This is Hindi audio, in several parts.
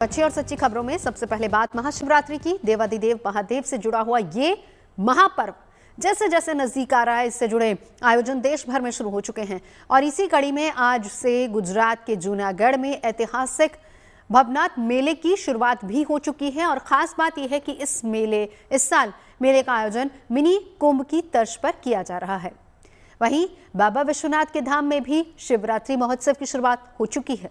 अच्छी और सच्ची खबरों में सबसे पहले बात महाशिवरात्रि की। देवाधिदेव महादेव से जुड़ा हुआ ये महापर्व जैसे जैसे नजदीक आ रहा है, इससे जुड़े आयोजन देश भर में शुरू हो चुके हैं और इसी कड़ी में आज से गुजरात के जूनागढ़ में ऐतिहासिक भवनाथ मेले की शुरुआत भी हो चुकी है। और खास बात यह है कि इस साल मेले का आयोजन मिनी कुंभ की तर्ज पर किया जा रहा है। वहीं बाबा विश्वनाथ के धाम में भी शिवरात्रि महोत्सव की शुरुआत हो चुकी है।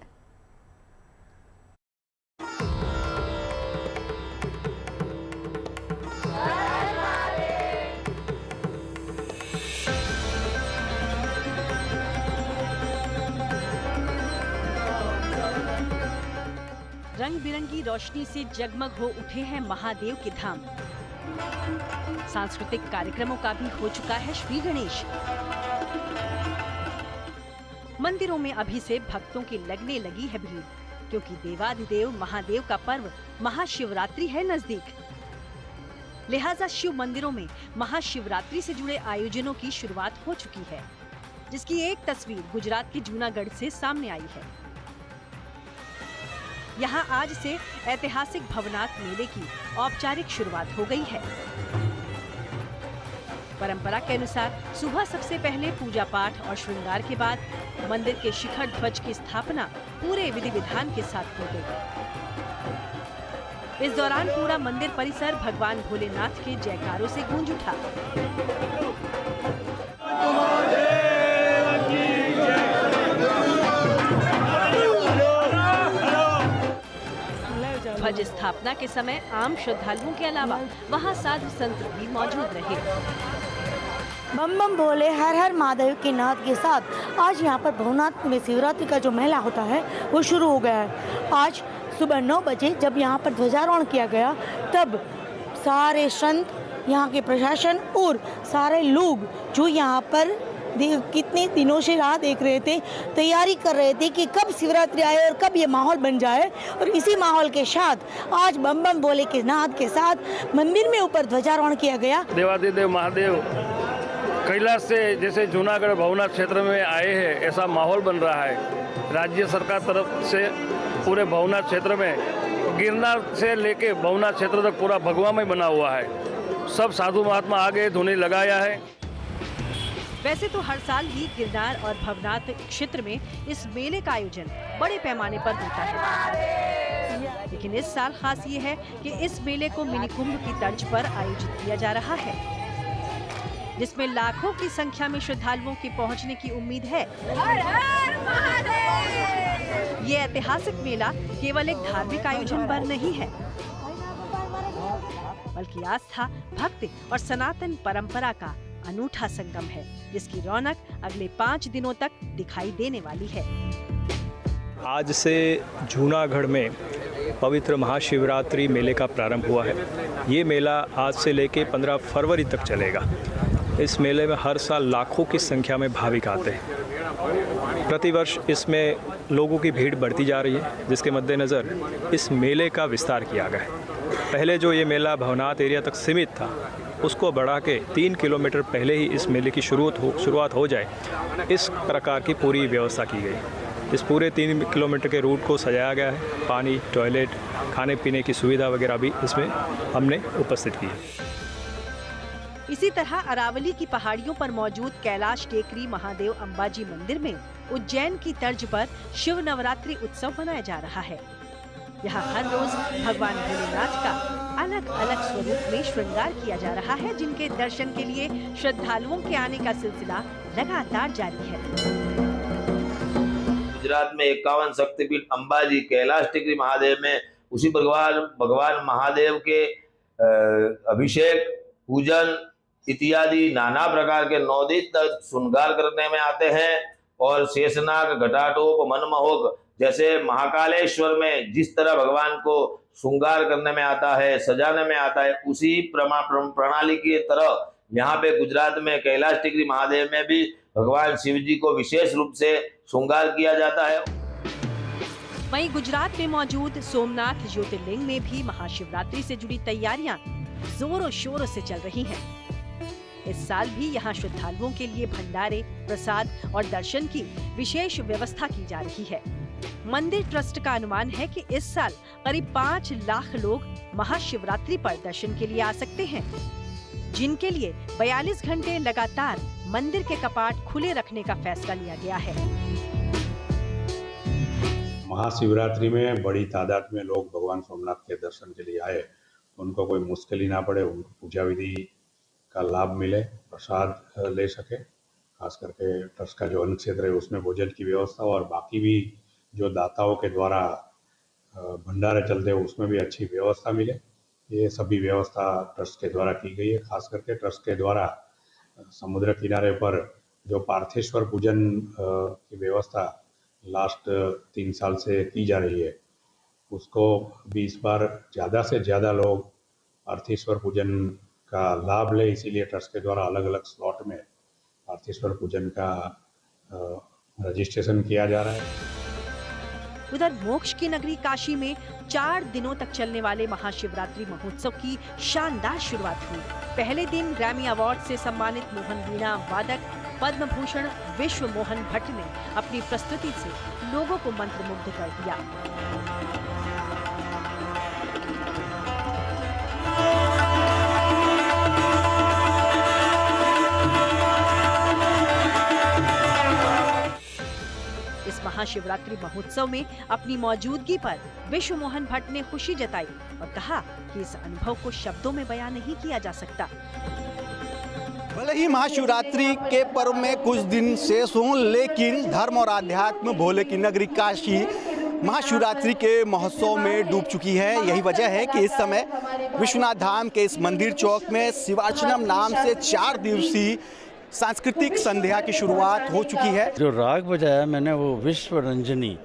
रंग बिरंगी रोशनी से जगमग हो उठे हैं महादेव के धाम। सांस्कृतिक कार्यक्रमों का भी हो चुका है श्री गणेश। मंदिरों में अभी से भक्तों की लगने लगी है भीड़, क्योंकि देवाधिदेव महादेव का पर्व महाशिवरात्रि है नजदीक। लिहाजा शिव मंदिरों में महाशिवरात्रि से जुड़े आयोजनों की शुरुआत हो चुकी है, जिसकी एक तस्वीर गुजरात के जूनागढ़ से सामने आई है। यहाँ आज से ऐतिहासिक भवनाथ मेले की औपचारिक शुरुआत हो गई है। परंपरा के अनुसार सुबह सबसे पहले पूजा पाठ और श्रृंगार के बाद मंदिर के शिखर ध्वज की स्थापना पूरे विधि विधान के साथ हो गई। इस दौरान पूरा मंदिर परिसर भगवान भोलेनाथ के जयकारों से गूंज उठा। ध्वज स्थापना के समय आम श्रद्धालुओं के अलावा वहां साधु संत भी मौजूद रहे। बम बम भोले हर हर महादेव के नाद के साथ आज यहाँ पर भवनाथ में शिवरात्रि का जो मेला होता है वो शुरू हो गया है। आज सुबह 9 बजे जब यहाँ पर ध्वजारोहण किया गया, तब सारे संत, यहाँ के प्रशासन और सारे लोग जो यहाँ पर कितने दिनों से राह देख रहे थे, तैयारी कर रहे थे कि कब शिवरात्रि आए और कब ये माहौल बन जाए। और इसी माहौल के साथ आज बम बम भोले के नाद के साथ मंदिर में ऊपर ध्वजारोहण किया गया। देवाधिदेव महादेव कैलाश से जैसे जूनागढ़ भवनाथ क्षेत्र में आए हैं, ऐसा माहौल बन रहा है। राज्य सरकार तरफ से पूरे भवनाथ क्षेत्र में गिरनार से लेके भवनाथ क्षेत्र तक पूरा भगवामय बना हुआ है। सब साधु महात्मा आगे धुनी लगाया है। वैसे तो हर साल ही गिरनार और भवनाथ क्षेत्र में इस मेले का आयोजन बड़े पैमाने पर होता है, लेकिन इस साल खास ये है कि इस मेले को मिनी कुंभ की तर्ज पर आयोजित किया जा रहा है, जिसमें लाखों की संख्या में श्रद्धालुओं के पहुंचने की उम्मीद है। ये ऐतिहासिक मेला केवल एक धार्मिक आयोजन पर नहीं है, बल्कि आस्था, भक्ति और सनातन परंपरा का अनूठा संगम है, जिसकी रौनक अगले 5 दिनों तक दिखाई देने वाली है। आज से जूनागढ़ में पवित्र महाशिवरात्रि मेले का प्रारंभ हुआ है। ये मेला आज से लेके 15 फरवरी तक चलेगा। इस मेले में हर साल लाखों की संख्या में भाविक आते हैं। प्रतिवर्ष इसमें लोगों की भीड़ बढ़ती जा रही है, जिसके मद्देनज़र इस मेले का विस्तार किया गया है। पहले जो ये मेला भवनाथ एरिया तक सीमित था, उसको बढ़ा के 3 किलोमीटर पहले ही इस मेले की शुरुआत हो जाए, इस प्रकार की पूरी व्यवस्था की गई। इस पूरे 3 किलोमीटर के रूट को सजाया गया है। पानी, टॉयलेट, खाने पीने की सुविधा वगैरह भी इसमें हमने उपस्थित की है। इसी तरह अरावली की पहाड़ियों पर मौजूद कैलाश टेकरी महादेव अंबाजी मंदिर में उज्जैन की तर्ज पर शिव नवरात्रि उत्सव मनाया जा रहा है। यहाँ हर रोज भगवान भोलेनाथ का अलग अलग स्वरूप में श्रृंगार किया जा रहा है, जिनके दर्शन के लिए श्रद्धालुओं के आने का सिलसिला लगातार जारी है। गुजरात में 51 शक्तिपीठ अंबाजी कैलाश टेकरी महादेव में उसी भगवान महादेव के अभिषेक, पूजन इत्यादि नाना प्रकार के 9 दिन तक श्रृंगार करने में आते हैं। और शेषनाग, घटाटोप, मनमोहक जैसे महाकालेश्वर में जिस तरह भगवान को श्रृंगार करने में आता है, सजाने में आता है, उसी प्रणाली की तरह यहाँ पे गुजरात में कैलाश टेकरी महादेव में भी भगवान शिव जी को विशेष रूप से श्रृंगार किया जाता है। वहीं गुजरात में मौजूद सोमनाथ ज्योतिर्लिंग में भी महाशिवरात्रि से जुड़ी तैयारियां जोरों शोरों से चल रही हैं। इस साल भी यहाँ श्रद्धालुओं के लिए भंडारे, प्रसाद और दर्शन की विशेष व्यवस्था की जा रही है। मंदिर ट्रस्ट का अनुमान है कि इस साल करीब 5 लाख लोग महाशिवरात्रि पर दर्शन के लिए आ सकते हैं, जिनके लिए 42 घंटे लगातार मंदिर के कपाट खुले रखने का फैसला लिया गया है। महाशिवरात्रि में बड़ी तादाद में लोग भगवान सोमनाथ के दर्शन के लिए आए, उनको कोई मुश्किल ही ना पड़े, उनको पूजा विधि का लाभ मिले, प्रसाद ले सके। खास करके ट्रस्ट का जो अन्न क्षेत्र है उसमें भोजन की व्यवस्था और बाकी भी जो दाताओं के द्वारा भंडारे चलते हैं उसमें भी अच्छी व्यवस्था मिले, ये सभी व्यवस्था ट्रस्ट के द्वारा की गई है। खास करके ट्रस्ट के द्वारा समुद्र किनारे पर जो पार्थेश्वर पूजन की व्यवस्था लास्ट 3 साल से की जा रही है, उसको भी इस बार ज़्यादा से ज़्यादा लोग पार्थेश्वर पूजन का लाभ ले, इसीलिए ट्रस्ट के द्वारा अलग अलग स्लॉट में पार्थेश्वर पूजन का रजिस्ट्रेशन किया जा रहा है। उधर मोक्ष की नगरी काशी में 4 दिनों तक चलने वाले महाशिवरात्रि महोत्सव की शानदार शुरुआत हुई। पहले दिन ग्रैमी अवार्ड से सम्मानित मोहन वीणा वादक पद्म भूषण विश्व मोहन भट्ट ने अपनी प्रस्तुति से लोगों को मंत्रमुग्ध कर दिया। इस महाशिवरात्रि महोत्सव में अपनी मौजूदगी पर विश्व मोहन भट्ट ने खुशी जताई और कहा कि इस अनुभव को शब्दों में बयां नहीं किया जा सकता। भले ही महाशिवरात्रि के पर्व में कुछ दिन शेष हों, लेकिन धर्म और आध्यात्म भोले की नगरी काशी महाशिवरात्रि के महोत्सव में डूब चुकी है। यही वजह है कि इस समय विश्वनाथ धाम के इस मंदिर चौक में शिवार्चनम नाम से 4 दिवसीय सांस्कृतिक संध्या की शुरुआत हो चुकी है। जो राग बजाया मैंने वो विश्व रंजनी,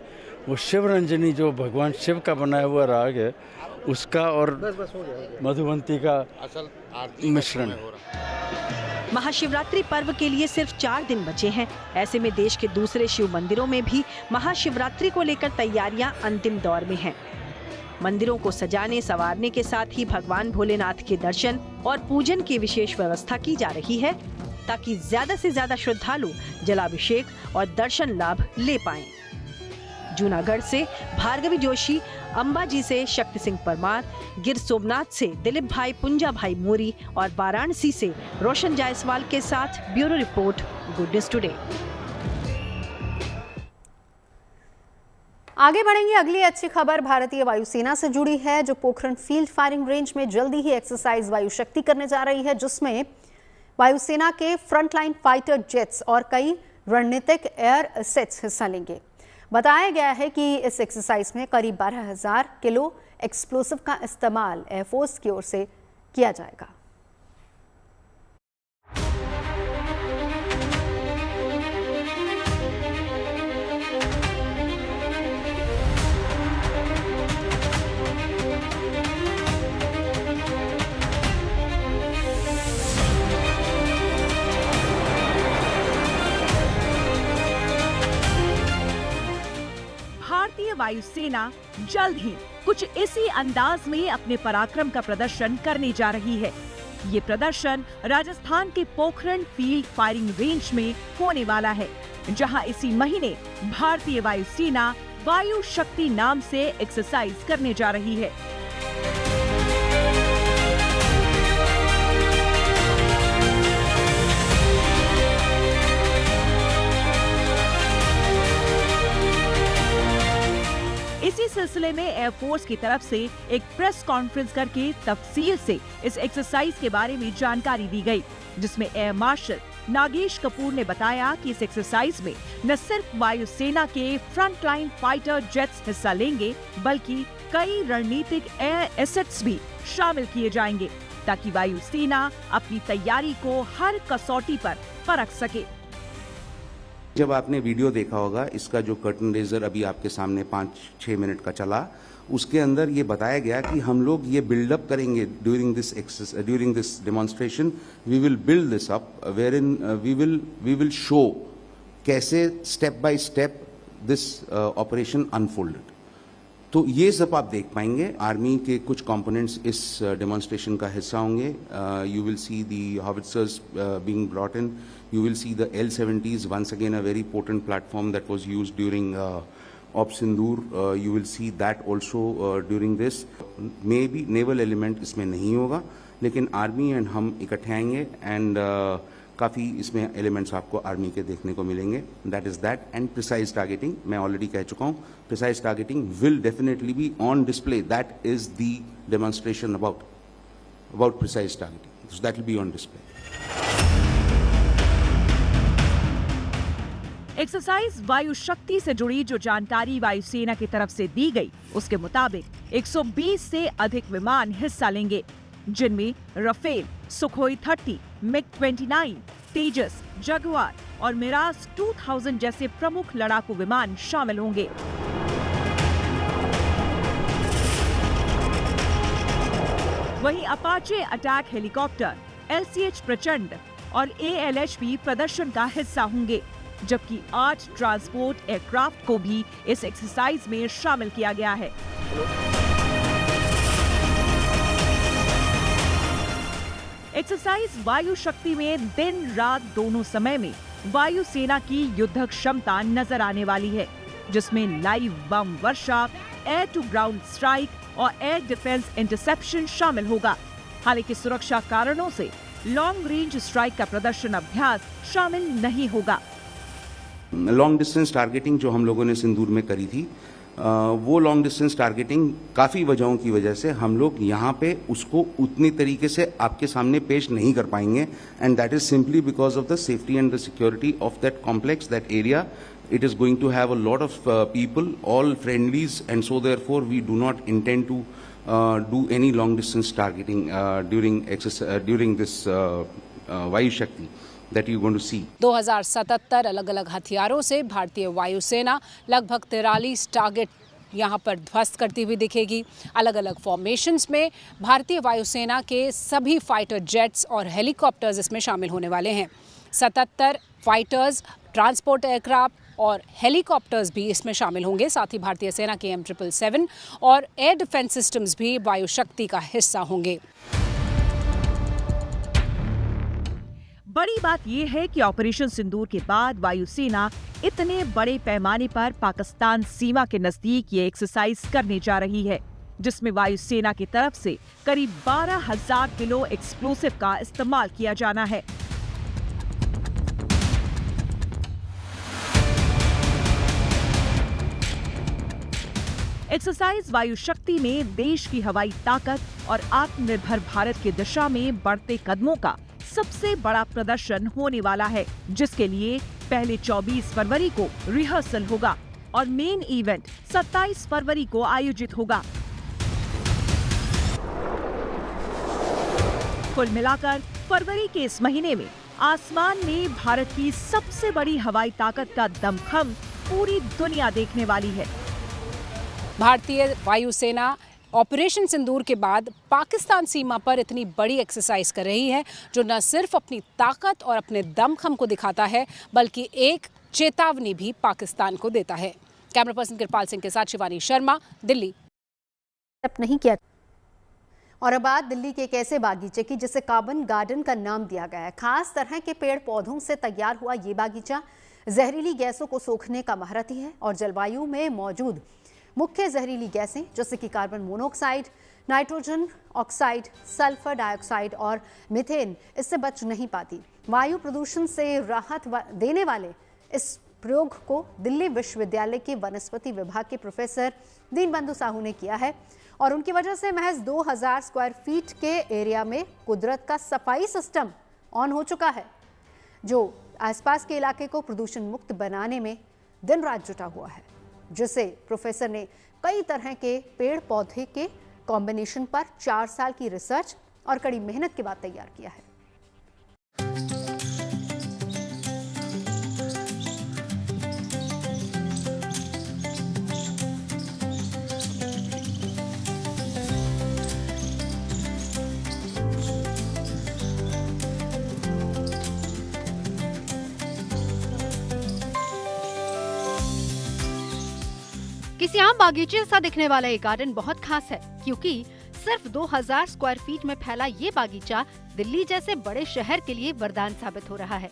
वो शिव रंजनी जो भगवान शिव का बनाया हुआ राग है, उसका और मधुबंती का मिश्रण। महाशिवरात्रि पर्व के लिए सिर्फ 4 दिन बचे हैं। ऐसे में देश के दूसरे शिव मंदिरों में भी महाशिवरात्रि को लेकर तैयारियां अंतिम दौर में हैं। मंदिरों को सजाने संवारने के साथ ही भगवान भोलेनाथ के दर्शन और पूजन की विशेष व्यवस्था की जा रही है, ताकि ज्यादा से ज्यादा श्रद्धालु जलाभिषेक और दर्शन लाभ ले पाएं। जूनागढ़ से भार्गवी जोशी, अंबाजी से शक्ति सिंह परमार, गिर सोमनाथ से दिलीप भाई पुंजा भाई मोरी और वाराणसी से रोशन जायसवाल के साथ bureau report, good news today. आगे बढ़ेंगे। अगली अच्छी खबर भारतीय वायुसेना से जुड़ी है, जो पोखरण फील्ड फायरिंग रेंज में जल्दी ही एक्सरसाइज वायु शक्ति करने जा रही है, जिसमें वायुसेना के फ्रंटलाइन फाइटर जेट्स और कई रणनीतिक एयर एसेट्स हिस्सा लेंगे। बताया गया है कि इस एक्सरसाइज में करीब 12,000 किलो एक्सप्लोसिव का इस्तेमाल एयरफोर्स की ओर से किया जाएगा। भारतीय वायुसेना जल्द ही कुछ इसी अंदाज में अपने पराक्रम का प्रदर्शन करने जा रही है। ये प्रदर्शन राजस्थान के पोखरण फील्ड फायरिंग रेंज में होने वाला है, जहां इसी महीने भारतीय वायुसेना वायु शक्ति नाम से एक्सरसाइज करने जा रही है। इसी सिलसिले में एयरफोर्स की तरफ से एक प्रेस कॉन्फ्रेंस करके तफसील से इस एक्सरसाइज के बारे में जानकारी दी गई, जिसमें एयर मार्शल नागेश कपूर ने बताया कि इस एक्सरसाइज में न सिर्फ वायुसेना के फ्रंटलाइन फाइटर जेट्स हिस्सा लेंगे, बल्कि कई रणनीतिक एयर एसेट्स भी शामिल किए जाएंगे, ताकि वायुसेना अपनी तैयारी को हर कसौटी पर परख सके। जब आपने वीडियो देखा होगा, इसका जो कर्टन रेजर अभी आपके सामने 5-6 मिनट का चला, उसके अंदर ये बताया गया कि हम लोग ये बिल्डअप करेंगे during this demonstration. We will build this up where in we will show कैसे step by step this operation unfolded. तो ये सब आप देख पाएंगे। आर्मी के कुछ कंपोनेंट्स इस डेमोन्स्ट्रेशन का हिस्सा होंगे। You will see the howitzers being brought in, you will see the L-70s, once again a very potent platform that was used during of Sindoor. You will see that also during this. Maybe naval element इसमें नहीं होगा, लेकिन आर्मी एंड हम इकट्ठे आएंगे एंड काफ़ी इसमें एलिमेंट्स आपको आर्मी के देखने को मिलेंगे. That is that. And precise targeting मैं ऑलरेडी कह चुका हूँ. Precise targeting will definitely be on display. That is the demonstration about precise targeting. So that will be on display. Exercise वायु शक्ति से जुड़ी जो जानकारी वायुसेना की तरफ से दी गई, उसके मुताबिक 120 से अधिक विमान हिस्सा लेंगे, जिनमें राफेल, सुखोई 30, मिग-29, तेजस, जगुआर और मिराज 2000 जैसे प्रमुख लड़ाकू विमान शामिल होंगे. वहीं अपाचे अटैक हेलीकॉप्टर, LCH प्रचंड और ALHP प्रदर्शन का हिस्सा होंगे, जबकि 8 ट्रांसपोर्ट एयरक्राफ्ट को भी इस एक्सरसाइज में शामिल किया गया है. एक्सरसाइज वायु शक्ति में दिन रात दोनों समय में वायुसेना की युद्ध क्षमता नजर आने वाली है, जिसमें लाइव बम वर्षा, एयर टू ग्राउंड स्ट्राइक और एयर डिफेंस इंटरसेप्शन शामिल होगा. हालांकि सुरक्षा कारणों से लॉन्ग रेंज स्ट्राइक का प्रदर्शन अभ्यास शामिल नहीं होगा. लॉन्ग डिस्टेंस टारगेटिंग जो हम लोगों ने सिंदूर में करी थी, वो लॉन्ग डिस्टेंस टारगेटिंग काफ़ी वजहों की वजह से हम लोग यहाँ पे उसको उतनी तरीके से आपके सामने पेश नहीं कर पाएंगे. And that is simply because of the safety and the security of that complex, that area. It is going to have a lot of people, all friendlies, and so therefore we do not intend to do any long distance targeting during this Vayu Shakti that you're going to see. 2077 अलग-अलग हथियारों से भारतीय वायुसेना लगभग 43 टारगेट यहाँ पर ध्वस्त करती हुई दिखेगी. अलग अलग फॉर्मेशंस में भारतीय वायुसेना के सभी फाइटर जेट्स और हेलीकॉप्टर्स इसमें शामिल होने वाले हैं. 77 फाइटर्स, ट्रांसपोर्ट एयरक्राफ्ट और हेलीकॉप्टर्स भी इसमें शामिल होंगे. साथ ही भारतीय सेना के M777 और एयर डिफेंस सिस्टम्स भी वायु शक्ति का हिस्सा होंगे. बड़ी बात यह है कि ऑपरेशन सिंदूर के बाद वायुसेना इतने बड़े पैमाने पर पाकिस्तान सीमा के नजदीक ये एक्सरसाइज करने जा रही है, जिसमें वायुसेना की तरफ से करीब 12,000 किलो एक्सप्लोसिव का इस्तेमाल किया जाना है. एक्सरसाइज वायु शक्ति में देश की हवाई ताकत और आत्मनिर्भर भारत की दिशा में बढ़ते कदमों का सबसे बड़ा प्रदर्शन होने वाला है, जिसके लिए पहले 24 फरवरी को रिहर्सल होगा और मेन इवेंट 27 फरवरी को आयोजित होगा. कुल मिलाकर फरवरी के इस महीने में आसमान में भारत की सबसे बड़ी हवाई ताकत का दमखम पूरी दुनिया देखने वाली है. भारतीय वायुसेना ऑपरेशन सिंदूर के बाद पाकिस्तान सीमा पर इतनी बड़ी एक्सरसाइज कर रही है, जो न सिर्फ अपनी ताकत और अपने दमखम को दिखाता है, बल्कि एक चेतावनी भी पाकिस्तान को देता है. कैमरा पर्सन कृपाल सिंह के साथ शिवानी शर्मा, दिल्ली. नहीं किया. और अब बात दिल्ली के एक ऐसे बागीचे की जिसे कार्बन गार्डन का नाम दिया गया है. खास तरह के पेड़ पौधों से तैयार हुआ ये बागीचा जहरीली गैसों को सोखने का महारथी है और जलवायु में मौजूद मुख्य जहरीली गैसें जैसे कि carbon monoxide, nitrogen oxide, sulphur dioxide और मीथेन इससे बच नहीं पाती. वायु प्रदूषण से राहत देने वाले इस प्रयोग को दिल्ली विश्वविद्यालय के वनस्पति विभाग के प्रोफेसर दीनबंधु साहू ने किया है और उनकी वजह से महज 2000 स्क्वायर फीट के एरिया में कुदरत का सफाई सिस्टम ऑन हो चुका है, जो आसपास के इलाके को प्रदूषण मुक्त बनाने में दिन रात जुटा हुआ है, जिसे प्रोफेसर ने कई तरह के पेड़ पौधे के कॉम्बिनेशन पर 4 साल की रिसर्च और कड़ी मेहनत के बाद तैयार किया है. किसी आम बागीचे सा दिखने वाला ये गार्डन बहुत खास है, क्योंकि सिर्फ 2000 स्क्वायर फीट में फैला ये बागीचा दिल्ली जैसे बड़े शहर के लिए वरदान साबित हो रहा है.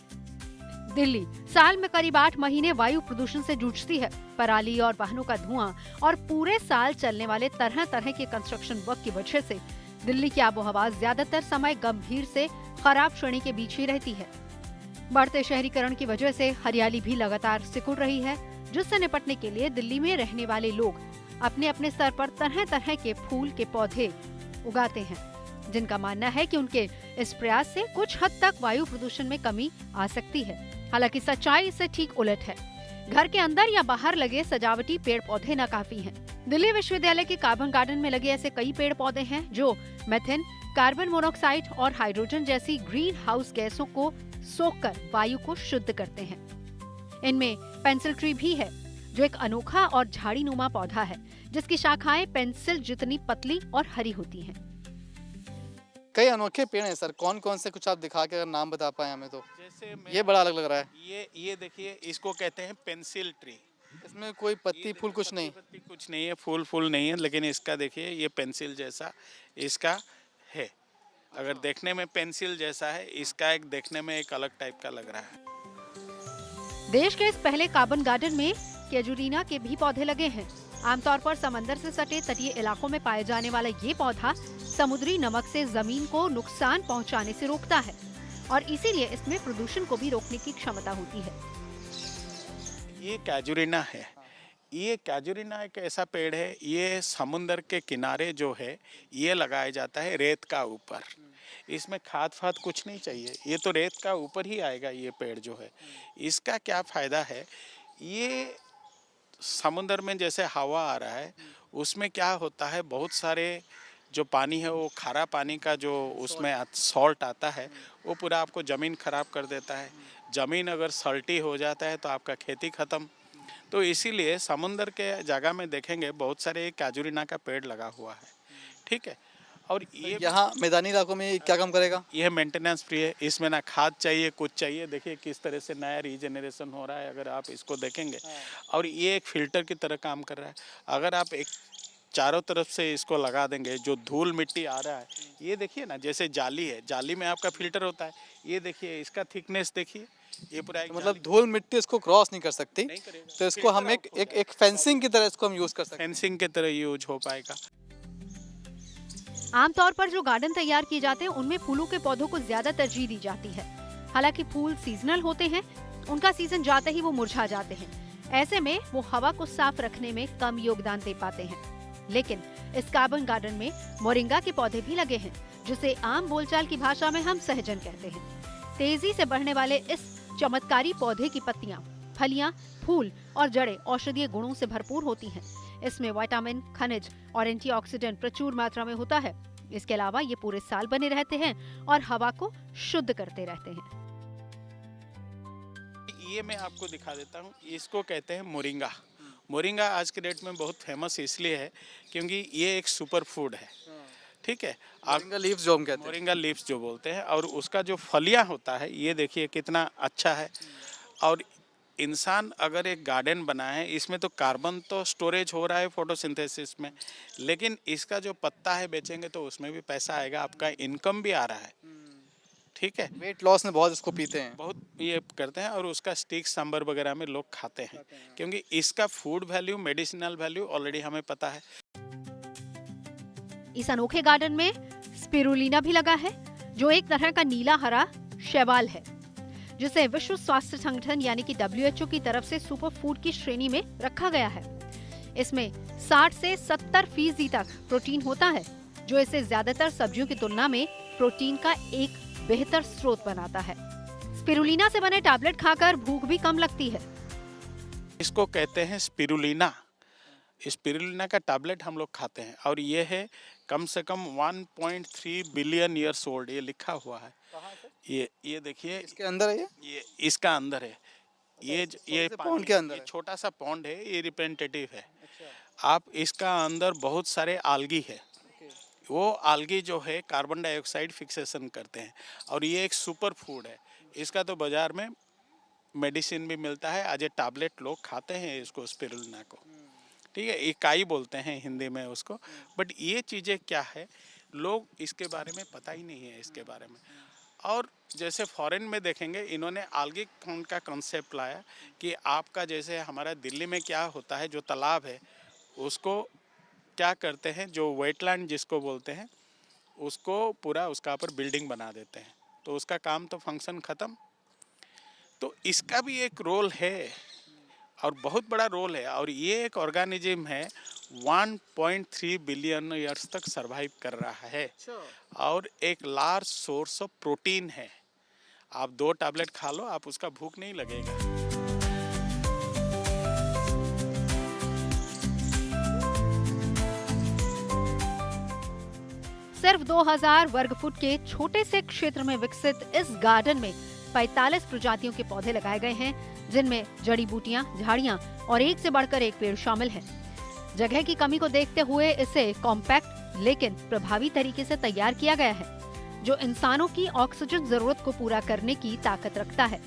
दिल्ली साल में करीब 8 महीने वायु प्रदूषण से जूझती है। पराली और वाहनों का धुआं और पूरे साल चलने वाले तरह तरह के कंस्ट्रक्शन वर्क की वजह से दिल्ली की आबोहवा ज्यादातर समय गंभीर से खराब श्रेणी के बीच ही रहती है। बढ़ते शहरीकरण की वजह से हरियाली भी लगातार सिकुड़ रही है, जिससे निपटने के लिए दिल्ली में रहने वाले लोग अपने अपने स्तर पर तरह तरह के फूल के पौधे उगाते हैं, जिनका मानना है कि उनके इस प्रयास से कुछ हद तक वायु प्रदूषण में कमी आ सकती है। हालांकि सच्चाई इससे ठीक उलट है। घर के अंदर या बाहर लगे सजावटी पेड़ पौधे नाकाफी हैं। दिल्ली विश्वविद्यालय के कार्बन गार्डन में लगे ऐसे कई पेड़ पौधे हैं जो मेथेन, कार्बन मोनोऑक्साइड और हाइड्रोजन जैसी ग्रीन हाउस गैसों को सोखकर वायु को शुद्ध करते हैं। इनमें पेंसिल ट्री भी है, जो एक अनोखा और झाड़ी नुमा पौधा है, जिसकी शाखाएं पेंसिल जितनी पतली और हरी होती हैं। कई अनोखे पेड़ हैं सर, कौन कौन से कुछ आप दिखा के अगर नाम बता पाए हमें तो। जैसे ये बड़ा अलग लग रहा है। ये देखिए, इसको कहते हैं पेंसिल ट्री। इसमें कोई पत्ती फूल कुछ नहीं, पत्ती कुछ नहीं है, फूल नहीं है, लेकिन इसका देखिए ये पेंसिल जैसा इसका है। अगर देखने में पेंसिल जैसा है, इसका एक देखने में एक अलग टाइप का लग रहा है। देश के इस पहले कार्बन गार्डन में कैजुरीना के भी पौधे लगे हैं। आमतौर पर समंदर से सटे तटीय इलाकों में पाए जाने वाला ये पौधा समुद्री नमक से जमीन को नुकसान पहुंचाने से रोकता है और इसीलिए इसमें प्रदूषण को भी रोकने की क्षमता होती है। ये कैजुरीना है। ये कैजुरीना एक ऐसा पेड़ है, ये समुद्र के किनारे जो है ये लगाया जाता है रेत का ऊपर। इसमें खाद फाद कुछ नहीं चाहिए, ये तो रेत का ऊपर ही आएगा। ये पेड़ जो है इसका क्या फायदा है, ये समुद्र में जैसे हवा आ रहा है उसमें क्या होता है, बहुत सारे जो पानी है वो खारा पानी का जो उसमें सॉल्ट आता है वो पूरा आपको ज़मीन ख़राब कर देता है। ज़मीन अगर सल्टी हो जाता है तो आपका खेती ख़त्म। तो इसीलिए समुद्र के जगह में देखेंगे बहुत सारे कैजुरीना का पेड़ लगा हुआ है, ठीक है। और ये यहाँ मैदानी इलाकों में क्या काम करेगा? यह मेंटेनेंस फ्री है, इसमें ना खाद चाहिए कुछ चाहिए। देखिए किस तरह से नया रीजनरेशन हो रहा है, अगर आप इसको देखेंगे। और ये एक फिल्टर की तरह काम कर रहा है। अगर आप एक चारों तरफ से इसको लगा देंगे, जो धूल मिट्टी आ रहा है, ये देखिए ना, जैसे जाली है, जाली में आपका फिल्टर होता है। ये देखिए इसका थिकनेस देखिए, ये पूरा मतलब धूल मिट्टी इसको क्रॉस नहीं कर सकती, तो इसको हम एक फेंसिंग की तरह इसको हम यूज कर सकते हैं। फेंसिंग की तरह यूज हो पाएगा। आमतौर पर जो गार्डन तैयार किए जाते हैं उनमें फूलों के पौधों को ज्यादा तरजीह दी जाती है। हालांकि फूल सीजनल होते हैं, उनका सीजन जाते ही वो मुरझा जाते हैं। ऐसे में वो हवा को साफ रखने में कम योगदान दे पाते हैं। लेकिन इस कार्बन गार्डन में मोरिंगा के पौधे भी लगे हैं, जिसे आम बोलचाल की भाषा में हम सहजन कहते हैं। तेजी से बढ़ने वाले इस चमत्कारी पौधे की पत्तियां, फलियां, फूल और जड़ें औषधीय गुणों से भरपूर होती हैं। इसमें विटामिन, खनिज और एंटीऑक्सीडेंट प्रचुर मात्रा में होता है। इसके अलावा ये पूरे साल बने रहते हैं और हवा को शुद्ध करते रहते हैं। ये मैं आपको दिखा देता हूँ, इसको कहते हैं मोरिंगा। मोरिंगा आज के डेट में बहुत फेमस इसलिए है क्योंकि ये एक सुपर फूड है, ठीक है। मोरिंगा लीव्स जो हम कहते हैं, मोरिंगा लीव्स जो बोलते हैं, और उसका जो फलियां होता है ये देखिए कितना अच्छा है। और इंसान अगर एक गार्डन बनाए है, इसमें तो कार्बन तो स्टोरेज हो रहा है फोटोसिंथेसिस में, लेकिन इसका जो पत्ता है बेचेंगे तो उसमें भी पैसा आएगा, आपका इनकम भी आ रहा है, ठीक है। वेट लॉस में बहुत इसको पीते हैं, बहुत ये करते हैं। और उसका स्टिक सांबर वगैरह में लोग खाते हैं, क्योंकि इसका food value, medicinal value already हमें पता है। इस अनोखे गार्डन में स्पिरुलिना भी लगा है, जो एक तरह का नीला हरा शैवाल है, जिसे विश्व स्वास्थ्य संगठन यानी कि WHO की तरफ से सुपर फूड की श्रेणी में रखा गया है। इसमें 60 से 70% तक प्रोटीन होता है, जो इसे ज्यादातर सब्जियों की तुलना में प्रोटीन का एक बेहतर स्रोत बनाता है। स्पिरुलिना से बने टैबलेट खाकर भूख भी कम लगती है। इसको कहते हैं स्पिरुलिना। स्पिरुलिना का टैबलेट हम लोग खाते हैं, और ये है कम से कम 1.3 बिलियन ईयर्स ओल्ड, ये लिखा हुआ है। ये देखिए इसके अंदर है, ये इसका अंदर है। ये पॉन्ड के अंदर छोटा सा पॉन्ड है, ये रिप्रेजेंटेटिव है। आप इसका अंदर बहुत सारे आल्गी है, वो आल्गी जो है कार्बन डाइऑक्साइड फिक्सेशन करते हैं, और ये एक सुपर फूड है। इसका तो बाजार में मेडिसिन भी मिलता है, आज ये टैबलेट लोग खाते हैं इसको, स्पिरुलिना को, ठीक है। इकाई बोलते हैं हिंदी में उसको। बट ये चीज़ें क्या है, लोग इसके बारे में पता ही नहीं है इसके बारे में। और जैसे फॉरेन में देखेंगे, इन्होंने आल्गी फाउंड का कॉन्सेप्ट लाया कि आपका जैसे हमारा दिल्ली में क्या होता है, जो तालाब है उसको क्या करते हैं, जो वेटलैंड जिसको बोलते हैं, उसको पूरा उसका ऊपर बिल्डिंग बना देते हैं, तो उसका काम तो फंक्शन ख़त्म। तो इसका भी एक रोल है और बहुत बड़ा रोल है, और ये एक ऑर्गेनिज्म है 1.3 बिलियन ईयर्स तक सरवाइव कर रहा है और एक लार्ज सोर्स ऑफ प्रोटीन है। आप 2 टैबलेट खा लो, आप उसका भूख नहीं लगेगा। सिर्फ 2000 वर्ग फुट के छोटे से क्षेत्र में विकसित इस गार्डन में 45 प्रजातियों के पौधे लगाए गए हैं, जिनमें जड़ी बूटियां, झाड़ियां और एक से बढ़कर एक पेड़ शामिल हैं। जगह की कमी को देखते हुए इसे कॉम्पैक्ट लेकिन प्रभावी तरीके से तैयार किया गया है, जो इंसानों की ऑक्सीजन जरूरत को पूरा करने की ताकत रखता है।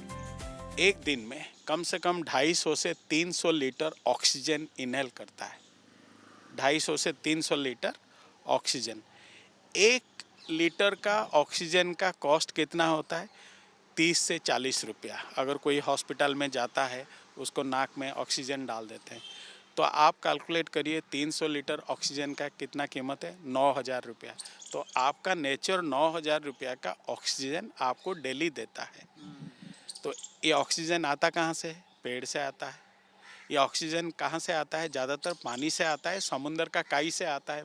एक दिन में कम से कम 250 से 300 लीटर ऑक्सीजन इनहेल करता है। 250 से 300 लीटर ऑक्सीजन। 1 लीटर का ऑक्सीजन का कॉस्ट कितना होता है? 30 से 40 रुपया। अगर कोई हॉस्पिटल में जाता है, उसको नाक में ऑक्सीजन डाल देते हैं, तो आप कैलकुलेट करिए 300 लीटर ऑक्सीजन का कितना कीमत है? 9000 रुपया। तो आपका नेचर 9000 रुपया का ऑक्सीजन आपको डेली देता है। तो ये ऑक्सीजन आता कहाँ से है? पेड़ से आता है। ये ऑक्सीजन कहाँ से आता है? ज़्यादातर पानी से आता है, समुद्र का काई से आता है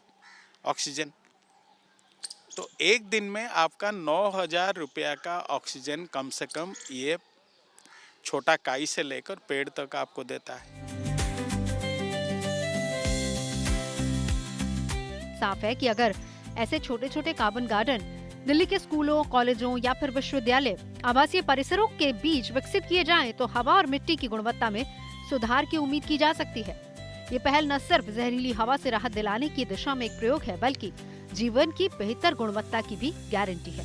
ऑक्सीजन। तो एक दिन में आपका 9000 रुपया का ऑक्सीजन कम से कम ये छोटा काई से लेकर पेड़ तक आपको देता है। साफ है कि अगर ऐसे छोटे छोटे कार्बन गार्डन दिल्ली के स्कूलों, कॉलेजों या फिर विश्वविद्यालय, आवासीय परिसरों के बीच विकसित किए जाएं, तो हवा और मिट्टी की गुणवत्ता में सुधार की उम्मीद की जा सकती है। ये पहल न सिर्फ जहरीली हवा से राहत दिलाने की दिशा में एक प्रयोग है, बल्कि जीवन की बेहतर गुणवत्ता की भी गारंटी है।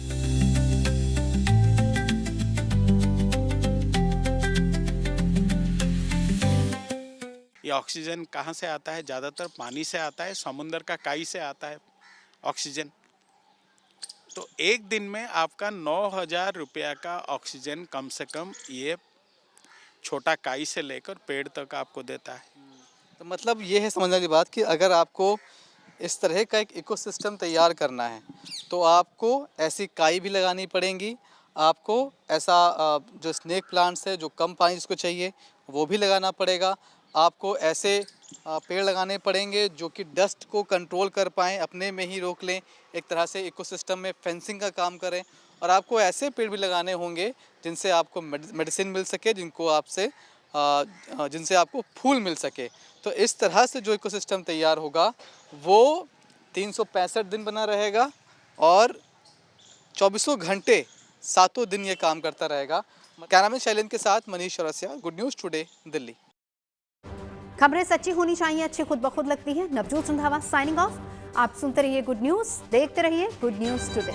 ये ऑक्सीजन कहाँ से आता है? ज़्यादातर पानी से आता है, समुद्र का काई से आता है ऑक्सीजन। तो एक दिन में आपका 9000 रुपया का ऑक्सीजन कम से कम ये छोटा काई से लेकर पेड़ तक आपको देता है। तो मतलब ये है समझने की बात कि अगर आपको इस तरह का एक इकोसिस्टम तैयार करना है, तो आपको ऐसी काई भी लगानी पड़ेंगी, आपको ऐसा जो स्नेक प्लांट्स है जो कम पानी जिसको चाहिए वो भी लगाना पड़ेगा, आपको ऐसे पेड़ लगाने पड़ेंगे जो कि डस्ट को कंट्रोल कर पाएँ, अपने में ही रोक लें, एक तरह से इकोसिस्टम में फेंसिंग का काम करें, और आपको ऐसे पेड़ भी लगाने होंगे जिनसे आपको मेडिसिन मिल सके, जिनसे आपको फूल मिल सके। तो इस तरह से जो इकोसिस्टम तैयार होगा वो 365 दिन बना रहेगा और 24 घंटे 7 दिन ये काम करता रहेगा। कैमरामैन शैलेंद्र के साथ Manish Chaurasia, good news today, Delhi. खबरें सच्ची होनी चाहिए, अच्छी खुद ब खुद लगती है। Navjot Randhawa signing off. आप सुनते रहिए गुड न्यूज़, देखते रहिए गुड न्यूज़ टुडे।